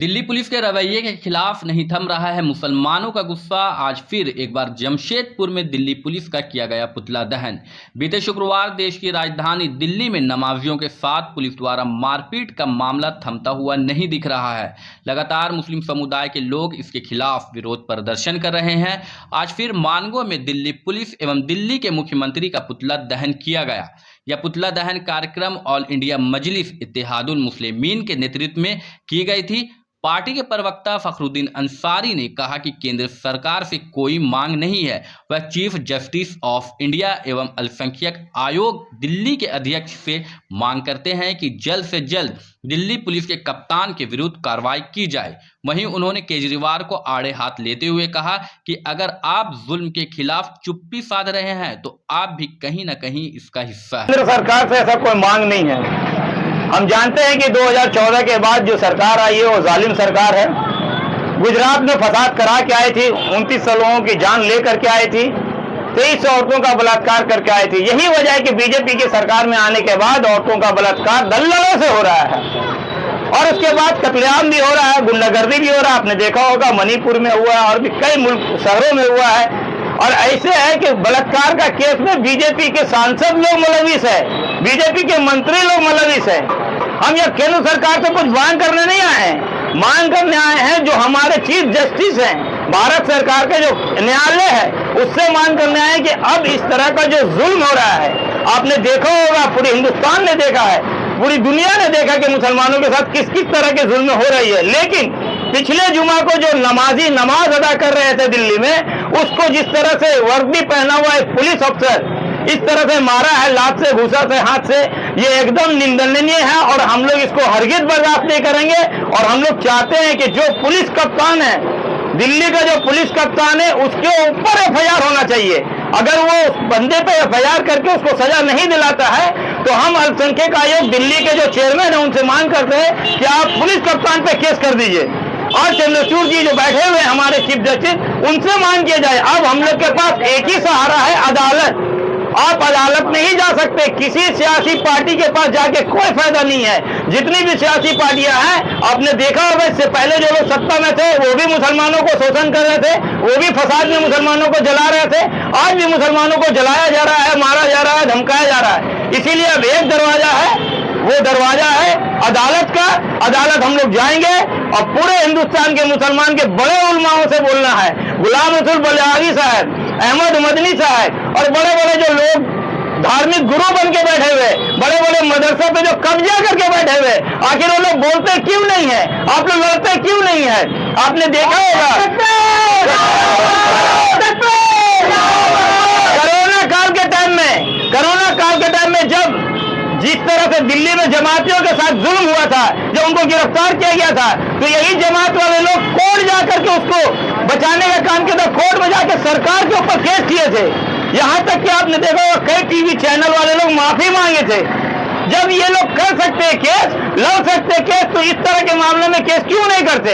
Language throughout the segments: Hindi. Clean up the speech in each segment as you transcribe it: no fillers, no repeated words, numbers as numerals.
दिल्ली पुलिस के रवैये के खिलाफ नहीं थम रहा है मुसलमानों का गुस्सा। आज फिर एक बार जमशेदपुर में दिल्ली पुलिस का किया गया पुतला दहन। बीते शुक्रवार देश की राजधानी दिल्ली में नमाजियों के साथ पुलिस द्वारा मारपीट का मामला थमता हुआ नहीं दिख रहा है। लगातार मुस्लिम समुदाय के लोग इसके खिलाफ विरोध प्रदर्शन कर रहे हैं। आज फिर मानगो में दिल्ली पुलिस एवं दिल्ली के मुख्यमंत्री का पुतला दहन किया गया। यह पुतला दहन कार्यक्रम ऑल इंडिया मजलिस इत्तेहादुल मुस्लिमीन के नेतृत्व में की गई थी। पार्टी के प्रवक्ता फखरुद्दीन अंसारी ने कहा कि केंद्र सरकार से कोई मांग नहीं है। वह चीफ जस्टिस ऑफ इंडिया एवं अल्पसंख्यक आयोग दिल्ली के अध्यक्ष से मांग करते हैं कि जल्द से जल्द दिल्ली पुलिस के कप्तान के विरुद्ध कार्रवाई की जाए। वहीं उन्होंने केजरीवाल को आड़े हाथ लेते हुए कहा कि अगर आप जुल्म के खिलाफ चुप्पी साध रहे हैं तो आप भी कहीं न कहीं इसका हिस्सा है। केंद्र सरकार से ऐसा कोई मांग नहीं है। हम जानते हैं कि 2014 के बाद जो सरकार आई है वो जालिम सरकार है। गुजरात में फसाद करा के आई थी, 29 लोगों की जान लेकर के आई थी, 23 औरतों का बलात्कार करके आई थी। यही वजह है कि बीजेपी की सरकार में आने के बाद औरतों का बलात्कार दल्ललों से हो रहा है और उसके बाद कत्लेआम भी हो रहा है, गुंडागर्दी भी हो रहा है। आपने देखा होगा मणिपुर में हुआ है और भी कई शहरों में हुआ है। और ऐसे है कि बलात्कार का केस में बीजेपी के सांसद लोग मुलविस है, बीजेपी के मंत्री लोग मुलविस है। हम यह केंद्र सरकार से कुछ मांग करने नहीं आए हैं, मांग करने आए हैं जो हमारे चीफ जस्टिस हैं, भारत सरकार के जो न्यायालय है उससे मांग करने आए कि अब इस तरह का जो जुल्म हो रहा है, आपने देखा होगा, पूरे हिंदुस्तान ने देखा है, पूरी दुनिया ने देखा कि मुसलमानों के साथ किस किस तरह के जुल्म हो रही है। लेकिन पिछले जुमा को जो नमाजी नमाज अदा कर रहे थे दिल्ली में, उसको जिस तरह से वर्दी पहना हुआ एक पुलिस अफसर इस तरह से मारा है, लात से, घूसा से, हाथ से, ये एकदम निंदनीय है और हम लोग इसको हरगिज बर्दाश्त नहीं करेंगे। और हम लोग चाहते हैं कि जो पुलिस कप्तान है, दिल्ली का जो पुलिस कप्तान है, उसके ऊपर एफआईआर होना चाहिए। अगर वो उस बंदे पे एफआईआर करके उसको सजा नहीं दिलाता है तो हम अल्पसंख्यक आयोग दिल्ली के जो चेयरमैन है उनसे मांग करते हैं कि आप पुलिस कप्तान पे केस कर दीजिए। और चंद्रचूड़ जी जो बैठे हुए हमारे चीफ जस्टिस, उनसे मांग किया जाए। अब हम लोग के पास एक ही सहारा है, अदालत। आप अदालत नहीं जा सकते, किसी सियासी पार्टी के पास जाके कोई फायदा नहीं है। जितनी भी सियासी पार्टियां हैं, आपने देखा होगा इससे पहले जो लोग सत्ता में थे वो भी मुसलमानों को शोषण कर रहे थे, वो भी फसाद में मुसलमानों को जला रहे थे। आज भी मुसलमानों को जलाया जा रहा है, मारा जा रहा है, धमकाया जा रहा है। इसीलिए अब एक दरवाजा है, वो दरवाजा है अदालत का। अदालत हम लोग जाएंगे और पूरे हिंदुस्तान के मुसलमान के बड़े उलमाओं से बोलना है, गुलाम रसूल बलियागी साहब, अहमद मदनी साहब और बड़े बड़े जो लोग धार्मिक गुरु बन के बैठे हुए, बड़े बड़े मदरसा पे जो कब्जा करके बैठे हुए, आखिर वो लोग बोलते क्यों नहीं है? आप लोग लड़ते क्यों नहीं है? आपने देखा होगा कोरोना काल के टाइम में जब जिस तरह से दिल्ली में जमातियों के साथ जुल्म हुआ था, जब उनको गिरफ्तार किया गया था, तो यही जमात वाले लोग कोर्ट जाकर के उसको बचाने का काम किया था। कोर्ट में जाकर सरकार के ऊपर केस किए थे। यहां तक कि आपने देखा होगा कई टीवी चैनल वाले लोग माफी मांगे थे। जब ये लोग कर सकते हैं केस, लड़ सकते हैं केस, तो इस तरह के मामले में केस क्यों नहीं करते?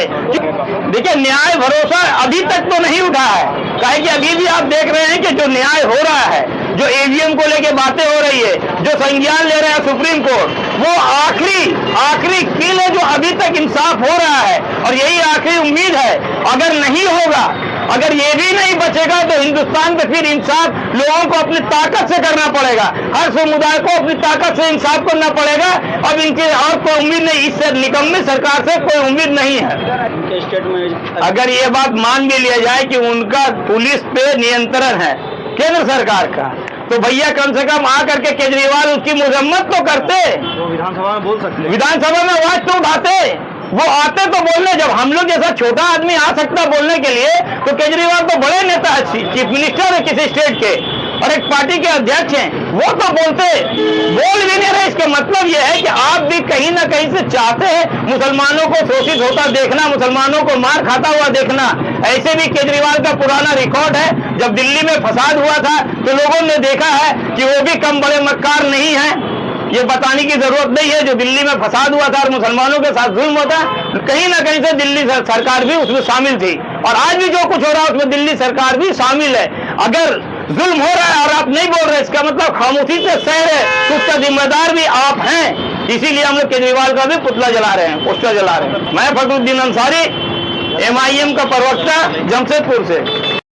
देखिए, न्याय भरोसा अभी तक तो नहीं उठा है। काहे कि अभी भी आप देख रहे हैं कि जो न्याय हो रहा है, जो ईवीएम को लेके बातें हो रही है, जो संज्ञान ले रहे हैं सुप्रीम कोर्ट, वो आखिरी कील है जो अभी तक इंसाफ हो रहा है। और यही आखिरी उम्मीद है। अगर नहीं होगा, अगर ये भी नहीं बचेगा तो हिंदुस्तान में फिर इंसाफ लोगों को अपनी ताकत से करना पड़ेगा। हर समुदाय को अपनी ताकत से इंसाफ करना पड़ेगा। अब इनके और कोई उम्मीद नहीं, इससे निकम्मी सरकार से कोई उम्मीद नहीं है। अगर ये बात मान भी लिया जाए कि उनका पुलिस पे नियंत्रण है केंद्र सरकार का, तो भैया कम से कम आकर के केजरीवाल उसकी मजम्मत तो करते, वो विधानसभा में बोल सकते, विधानसभा में आवाज तो उठाते, वो आते तो बोलने। जब हम लोग जैसा छोटा आदमी आ सकता बोलने के लिए, तो केजरीवाल तो बड़े नेता है, चीफ मिनिस्टर है किसी स्टेट के और एक पार्टी के अध्यक्ष हैं, वो तो बोलते, बोल भी नहीं रहे। इसके मतलब ये है कि आप भी कहीं ना कहीं से चाहते हैं मुसलमानों को शोषित होता देखना, मुसलमानों को मार खाता हुआ देखना। ऐसे भी केजरीवाल का पुराना रिकॉर्ड है। जब दिल्ली में फसाद हुआ था तो लोगों ने देखा है कि वो भी कम बड़े मक्कार नहीं है। ये बताने की जरूरत नहीं है, जो दिल्ली में फसाद हुआ था और मुसलमानों के साथ जुल्म होता, कहीं ना कहीं से दिल्ली सरकार भी उसमें शामिल थी। और आज भी जो कुछ हो रहा है उसमें दिल्ली सरकार भी शामिल है। अगर जुल्म हो रहा है और आप नहीं बोल रहे, इसका मतलब खामोशी से सह रहे, तो उसका जिम्मेदार भी आप हैं। इसीलिए हम लोग केजरीवाल का भी पुतला जला रहे हैं, पोस्टर जला रहे हैं। मैं फखरुद्दीन अंसारी, MIM का प्रवक्ता, जमशेदपुर से।